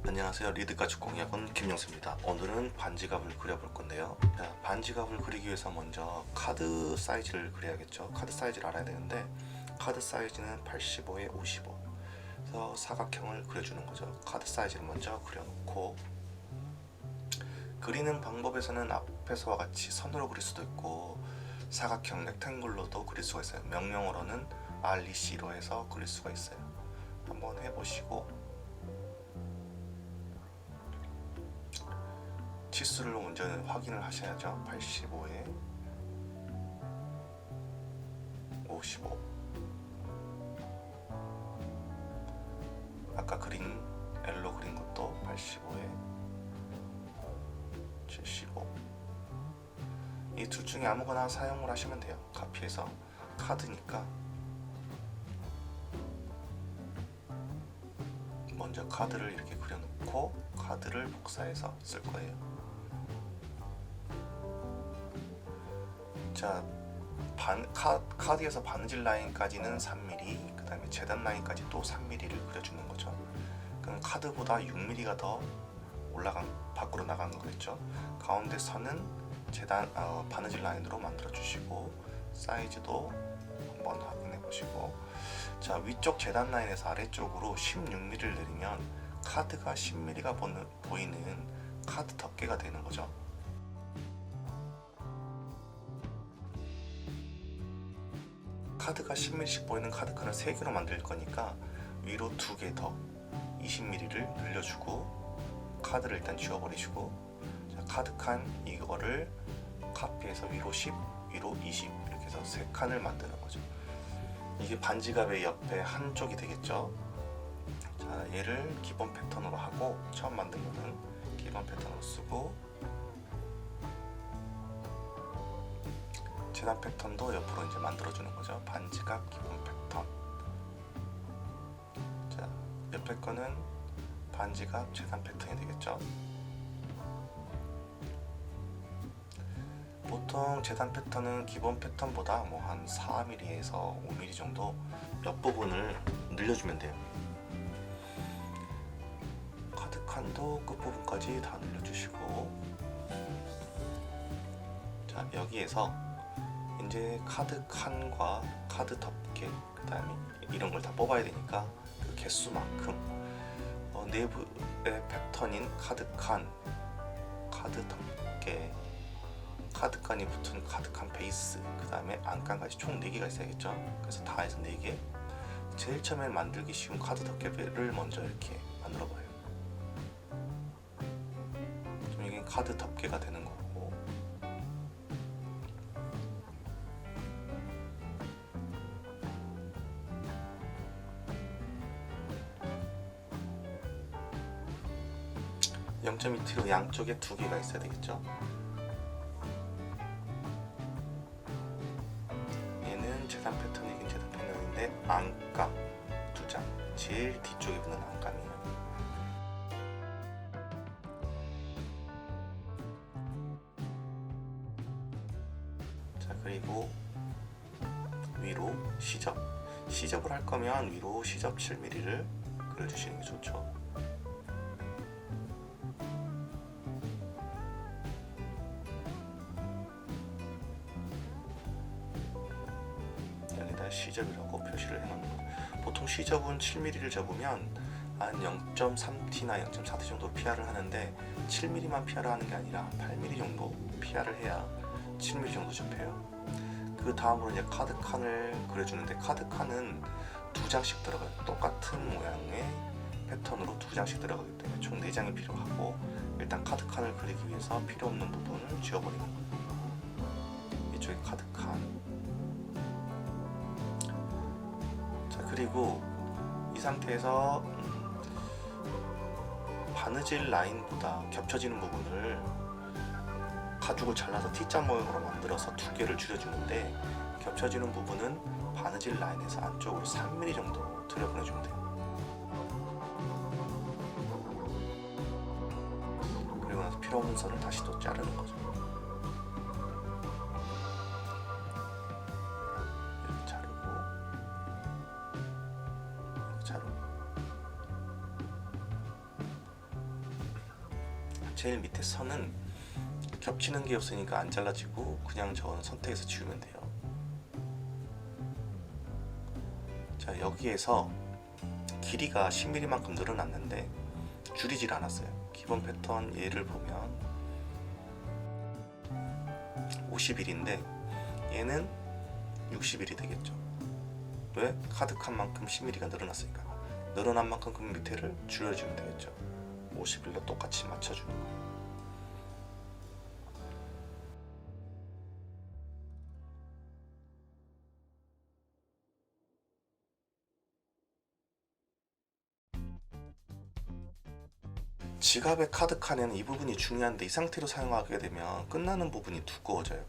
안녕하세요. 리드가축 공략원 김영수입니다. 오늘은 반지갑을 그려볼 건데요. 자, 반지갑을 그리기 위해서 먼저 카드 사이즈를 그려야겠죠. 카드 사이즈를 알아야 되는데 카드 사이즈는 85에 55. 그래서 사각형을 그려주는 거죠. 카드 사이즈를 먼저 그려놓고 그리는 방법에서는 앞에서와 같이 선으로 그릴 수도 있고 사각형 렉탱글로도 그릴 수가 있어요. 명령어로는 REC로 해서 그릴 수가 있어요. 한번 해보시고 치수를 먼저 확인을 하셔야죠. 85에 55. 아까 그린 L로 그린 것도 85에 75. 이 둘 중에 아무거나 사용을 하시면 돼요. 카피해서 카드니까 먼저 카드를 이렇게 그려놓고 카드를 복사해서 쓸 거예요. 자, 카드에서 바느질 라인까지는 3mm, 그 다음에 재단 라인까지 또 3mm를 그려주는 거죠. 그럼 카드보다 6mm가 더 밖으로 나간 거겠죠. 가운데 선은 바느질 라인으로 만들어 주시고 사이즈도 한번 확인해 보시고, 자, 위쪽 재단 라인에서 아래쪽으로 16mm를 내리면 카드가 10mm가 보이는 카드 덮개가 되는 거죠. 카드가 10mm씩 보이는 카드 칸을 3개로 만들 거니까 위로 2개 더 20mm를 늘려주고 카드를 일단 지워버리시고, 자, 카드 칸 이거를 카피해서 위로 10, 위로 20 이렇게 해서 3칸을 만드는 거죠. 이게 반지갑의 옆에 한쪽이 되겠죠. 자, 얘를 기본 패턴으로 하고 처음 만든 거는 기본 패턴으로 쓰고 재단 패턴도 옆으로 이제 만들어주는 거죠. 반지갑 기본 패턴. 자, 옆에 거는 반지갑 재단 패턴이 되겠죠. 보통 재단 패턴은 기본 패턴보다 뭐 한 4mm에서 5mm 정도 옆 부분을 늘려주면 돼요. 카드 칸도 끝부분까지 다 늘려주시고, 자, 여기에서 이제 카드 칸과 카드 덮개, 그 다음에 이런 걸 다 뽑아야 되니까 그 개수만큼 내부의 패턴인 카드 칸, 카드 덮개, 카드 칸이 붙은 카드 칸 베이스, 그 다음에 안칸까지 총 4개가 있어야겠죠. 그래서 다 해서 4개. 제일 처음에 만들기 쉬운 카드 덮개를 먼저 이렇게 만들어 봐요. 그럼 이게 카드 덮개가 되는 거고, (0.2T로) 양쪽에 2개가 있어야 되겠죠. 얘는 재단 패턴이긴 재단 패턴인데 안감 2장, 제일 뒤쪽에 붙는 안감이에요. 자, 그리고 위로 시접을 할 거면 위로 시접 7mm를 그려주시는 게 좋죠. 여기다 시접이라고 표시를 해놓는 거예요. 보통 시접은 7mm를 접으면 한 0.3T나 0.4T 정도 PR을 하는데 7mm만 PR을 하는 게 아니라 8mm 정도 PR을 해야 7mm 정도 접혀요. 그 다음으로 이제 카드 칸을 그려주는데 카드 칸은 2장씩 들어가요. 똑같은 모양의 패턴으로 2장씩 들어가기 때문에 총 4장이 필요하고, 일단 카드 칸을 그리기 위해서 필요 없는 부분을 지워버리는 거예요. 이쪽에 카드 칸. 자, 그리고 이 상태에서 바느질 라인보다 겹쳐지는 부분을 가죽을 잘라서 T자 모양으로 만들어서 2개를 줄여주는데, 겹쳐지는 부분은 바느질 라인에서 안쪽으로 3mm 정도 들여보내주면 돼요. 그리고 나서 필요 없는 선을 다시 또 자르는 거죠. 이렇게 자르고 이렇게 자르고 제일 밑에 선은 겹치는 게 없으니까 안 잘라지고 그냥 저는 선택해서 지우면 돼요. 자, 여기에서 길이가 10mm만큼 늘어났는데 줄이질 않았어요. 기본 패턴 얘를 보면 51인데 얘는 61이 되겠죠. 왜? 카드 칸만큼 10mm가 늘어났으니까. 늘어난 만큼 그 밑에를 줄여주면 되겠죠. 51로 똑같이 맞춰주는 거. 지갑의 카드 칸에는 이 부분이 중요한데 이 상태로 사용하게 되면 끝나는 부분이 두꺼워져요.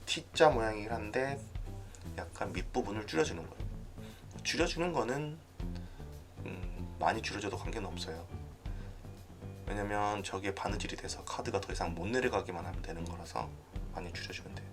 T자 모양이긴 한데 약간 밑부분을 줄여주는 거예요. 줄여주는 거는 많이 줄여줘도 관계는 없어요. 왜냐면 저게 바느질이 돼서 카드가 더 이상 못 내려가기만 하면 되는 거라서 많이 줄여주면 돼요.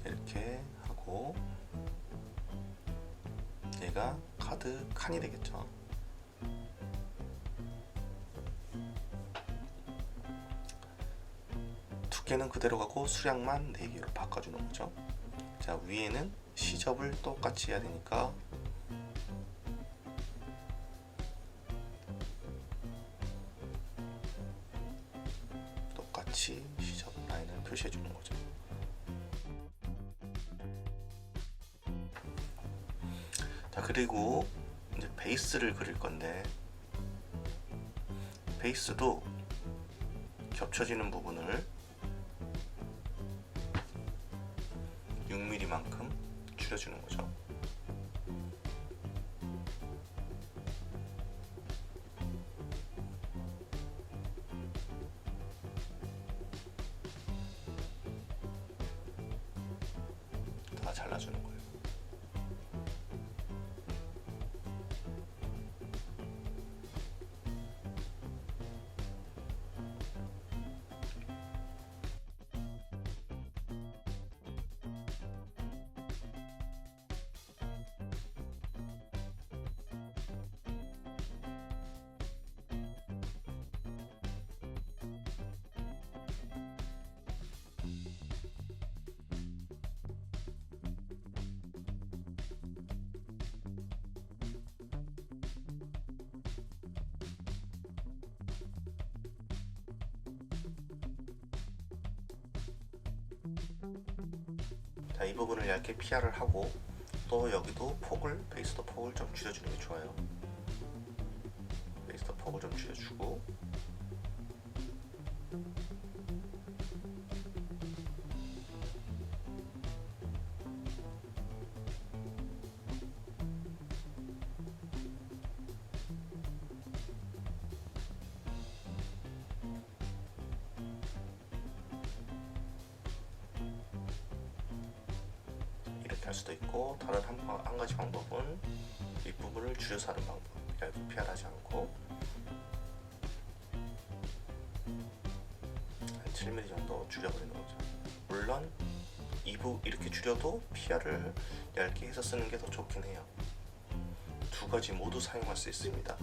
이렇게 하고 얘가 카드 칸이 되겠죠. 두께는 그대로 가고 수량만 4개로 바꿔주는 거죠. 자, 위에는 시접을 똑같이 해야 되니까 똑같이 시접 라인을 표시해 주는 거죠. 자, 그리고 이제 베이스를 그릴 건데 베이스도 겹쳐지는 부분을 6mm만큼 줄여주는 거죠. 다 잘라주는 거예요. 자, 이 부분을 얇게 PR을 하고 또 여기도 폭을, 베이스도 폭을 좀 줄여주는 게 좋아요. 베이스도 폭을 좀 줄여주고 이렇게 할 수도 있고 다른 한 가지 방법은 윗부분을 줄여서 하는 방법. 얇게 PR하지 않고 한 7mm 정도 줄여버리는 거죠. 물론 이렇게 줄여도 PR을 얇게 해서 쓰는 게 더 좋긴 해요. 두 가지 모두 사용할 수 있습니다.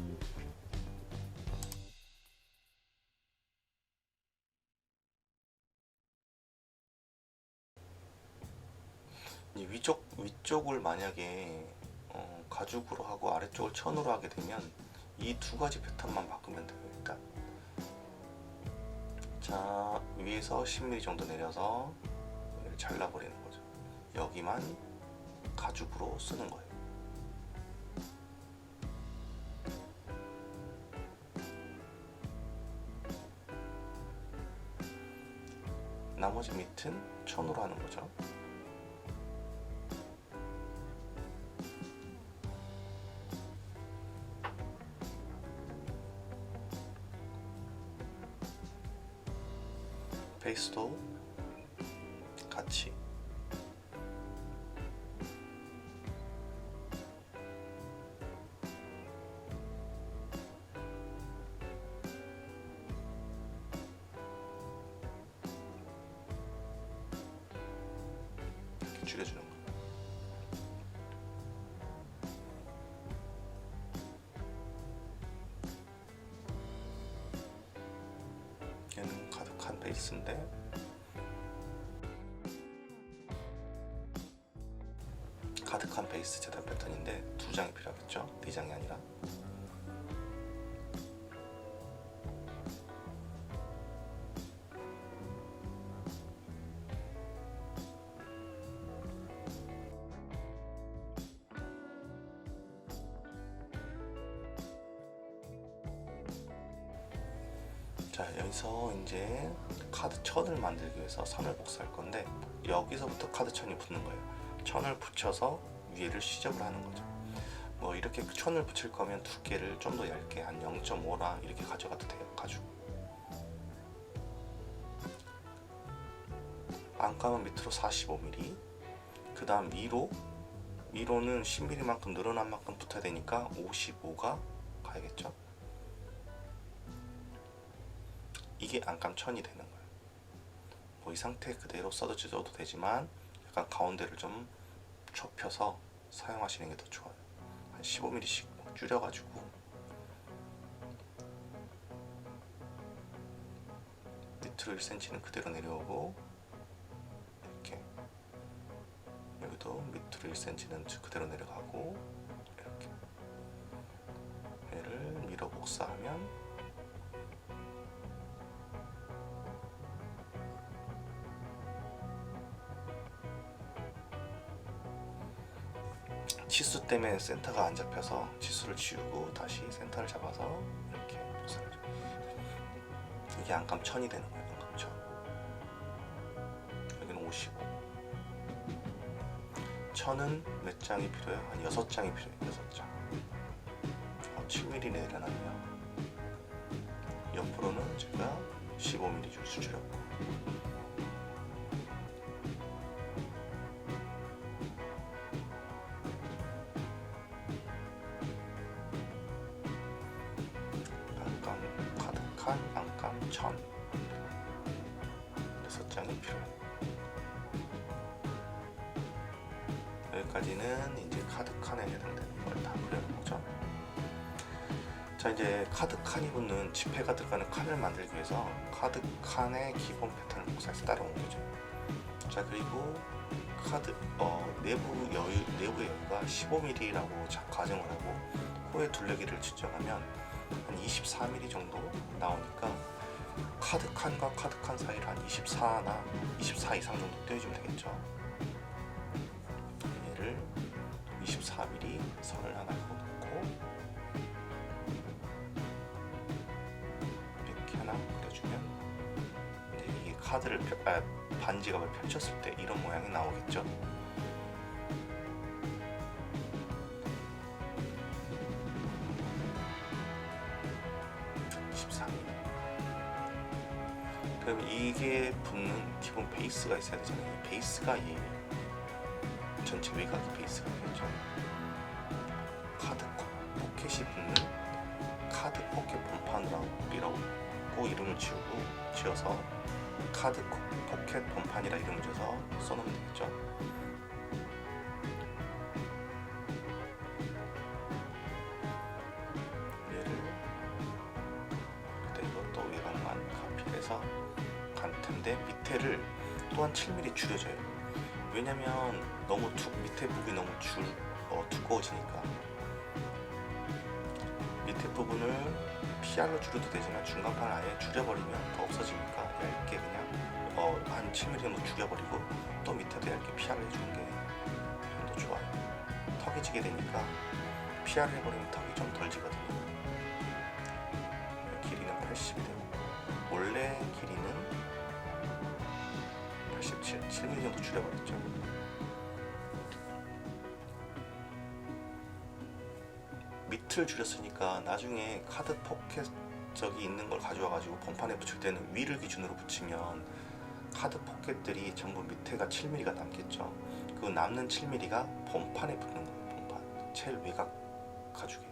이 위쪽을 만약에 가죽으로 하고 아래쪽을 천으로 하게 되면 이 두 가지 패턴만 바꾸면 돼요. 일단 자, 위에서 10mm 정도 내려서 잘라버리는 거죠. 여기만 가죽으로 쓰는 거예요. 나머지 밑은 천으로 하는 거죠. 베이스도 같이 줄여주는 거예요. 얘는 가득한 베이스인데 가득한 베이스 재단 패턴인데 2장이 필요하겠죠? 4장이 아니라. 자, 여기서 이제 카드 천을 만들기 위해서 선을 복사할 건데 여기서부터 카드 천이 붙는 거예요. 천을 붙여서 위에를 시접을 하는 거죠. 뭐 이렇게 천을 붙일 거면 두께를 좀 더 얇게 한 0.5나 이렇게 가져가도 돼요. 가죽. 안감은 밑으로 45mm. 그 다음 미로는 10mm만큼 늘어난 만큼 붙어야 되니까 55가 가야겠죠. 이게 안감 천이 되는 거예요. 뭐 이 상태 그대로 써도 되지만 약간 가운데를 좀 좁혀서 사용하시는 게 더 좋아요. 한 15mm씩 줄여가지고 밑으로 1cm는 그대로 내려오고 이렇게 여기도 밑으로 1cm는 그대로 내려가고 이렇게 얘를 밀어 복사하면 치수 때문에 센터가 안 잡혀서 치수를 지우고 다시 센터를 잡아서 이렇게 복사를 해줘요. 이게 안감 천이 되는 거예요. 안감 천. 여기는 55. 천은 몇 장이 필요해요? 한 6장이 필요해요. 6장. 7mm 내려놨네요. 옆으로는 제가 15mm 줄였고 가득한 안감 천 6장이 필요해요. 여기까지는 이제 카드칸에 해당되는 걸 다 그려놓은 거죠. 자, 이제 카드칸이 붙는 지폐가 들어가는 칸을 만들기 위해서 카드칸의 기본 패턴을 복사해서 따라온 거죠. 자, 그리고 카드 내부 여유가 15mm라고 가정을 하고 호의 둘레길을 측정하면 한 24mm 정도 나오니까 카드칸과 카드칸 사이를 한 24나 24 이상 정도 떼어주면 되겠죠. 얘를 24mm 선을 하나 그어놓고 이렇게 하나 그려주면 이게 카드를 반지갑을 펼쳤을 때 이런 모양이 나오겠죠. 그럼 이게 붙는 기본 베이스가 있어야 되잖아요. 이 베이스가 이 전체 외곽이 베이스가 되겠죠. 카드 포켓이 붙는 카드 포켓 본판이라고 이름을 지어서 카드 포켓 본판이라 이름을 지어서 써놓으면 되겠죠. 얘를 그때 이것도 외곽만 카피해서 간 텐데 밑에를 또한 7mm 줄여줘요. 왜냐면 너무 밑에 부분이 너무 두꺼워지니까 밑에 부분을 PR로 줄여도 되지만 중간판을 아예 줄여버리면 더 없어지니까 얇게 그냥 한 7mm 정도 줄여버리고 또 밑에도 얇게 PR을 해주는 게 좀 더 좋아요. 턱이 지게 되니까 PR을 해버리면 턱이 좀 덜 지거든요. 길이는 80이 되고 원래 길이는 87, 7mm 정도 줄여버렸죠. 밑을 줄였으니까 나중에 카드 포켓 저기 있는 걸 가져와가지고 본판에 붙일 때는 위를 기준으로 붙이면 카드 포켓들이 전부 밑에가 7mm가 남겠죠. 그 남는 7mm가 본판에 붙는 거예요. 본판 제일 외곽 가죽에.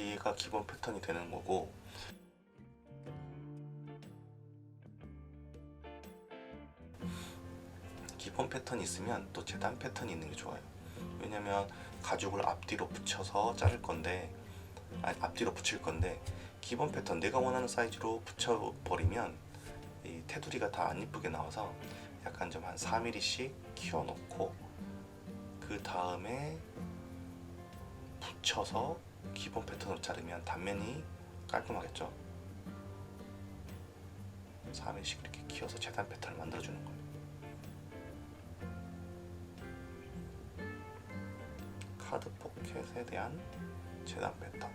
얘가 기본 패턴이 되는 거고, 기본 패턴이 있으면 또 재단 패턴이 있는 게 좋아요. 왜냐면 가죽을 앞뒤로 붙여서 자를 건데, 아니 앞뒤로 붙일 건데, 기본 패턴 내가 원하는 사이즈로 붙여버리면 이 테두리가 다 안 이쁘게 나와서 약간 좀 한 4mm씩 키워놓고 그 다음에 붙여서 기본 패턴으로 자르면 단면이 깔끔하겠죠. 4mm씩 이렇게 키워서 재단 패턴을 만들어주는 거예요. 카드 포켓에 대한 재단 패턴.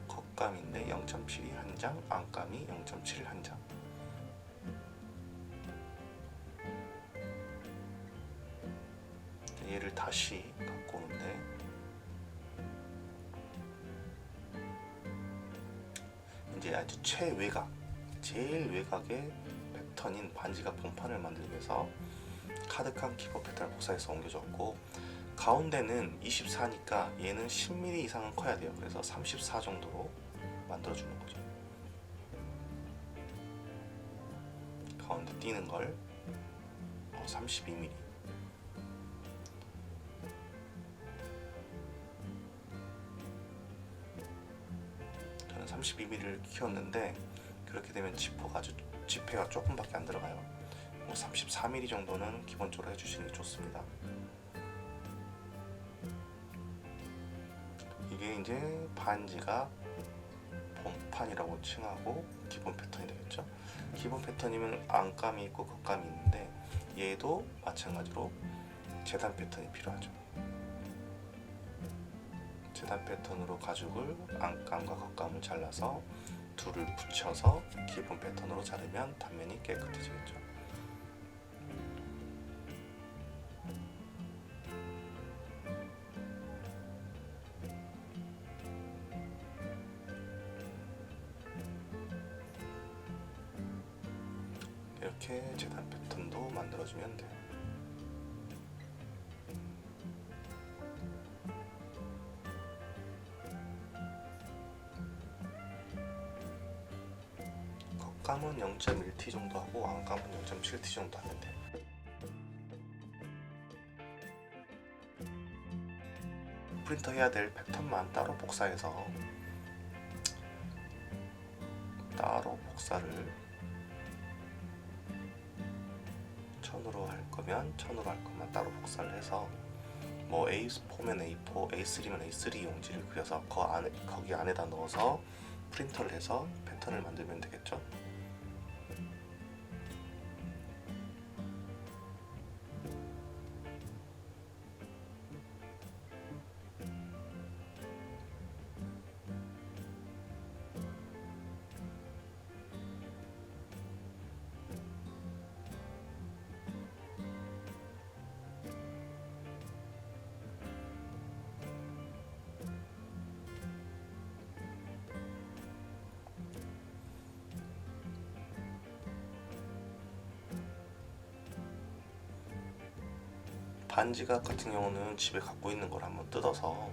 겉감인데 0.72 한 장, 안감이 0.7 한 장. 얘를 다시 갖고 오는데, 이제 아주 최외곽, 제일 외곽의 패턴인 반지갑 본판을 만들기 위해서 카드칸 기본 패턴을 복사해서 옮겨줬고, 가운데는 24니까 얘는 10mm 이상은 커야 돼요. 그래서 34 정도로 만들어주는 거죠. 가운데 띄는 걸 32mm. 저는 32mm를 키웠는데, 그렇게 되면 지폐가 조금밖에 안 들어가요. 34mm 정도는 기본적으로 해주시는 게 좋습니다. 이게 이제 반지갑 본판이라고 칭하고 기본 패턴이 되겠죠. 기본 패턴이면 안감이 있고 겉감이 있는데, 얘도 마찬가지로 재단 패턴이 필요하죠. 재단 패턴으로 가죽을 안감과 겉감을 잘라서 둘을 붙여서 기본 패턴으로 자르면 단면이 깨끗해지겠죠. 이렇게 재단 패턴도 만들어주면 돼요. 겉감은 0.1T 정도 하고 안감은 0.7T 정도 하면 돼요. 프린터 해야 될 패턴만 따로 복사해서 따로 복사를 1000으로 할 거면 1000으로 할 것만 따로 복사를 해서, 뭐 A4면 A4, A3면 A3 용지를 그려서 거기 안에다 넣어서 프린터를 해서 패턴을 만들면 되겠죠. 반지갑 같은 경우는 집에 갖고 있는 걸 한번 뜯어서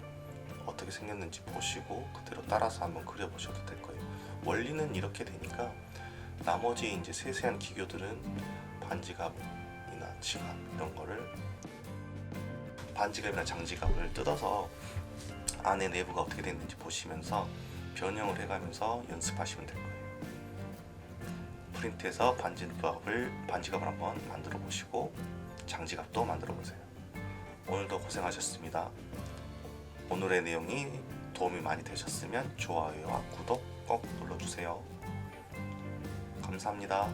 어떻게 생겼는지 보시고 그대로 따라서 한번 그려보셔도 될 거예요. 원리는 이렇게 되니까 나머지 이제 세세한 기교들은 반지갑이나 지갑 이런 거를, 반지갑이나 장지갑을 뜯어서 안에 내부가 어떻게 됐는지 보시면서 변형을 해가면서 연습하시면 될 거예요. 프린트해서 반지갑을 한번 만들어 보시고 장지갑도 만들어 보세요. 오늘도 고생하셨습니다. 오늘의 내용이 도움이 많이 되셨으면 좋아요와 구독 꼭 눌러주세요. 감사합니다.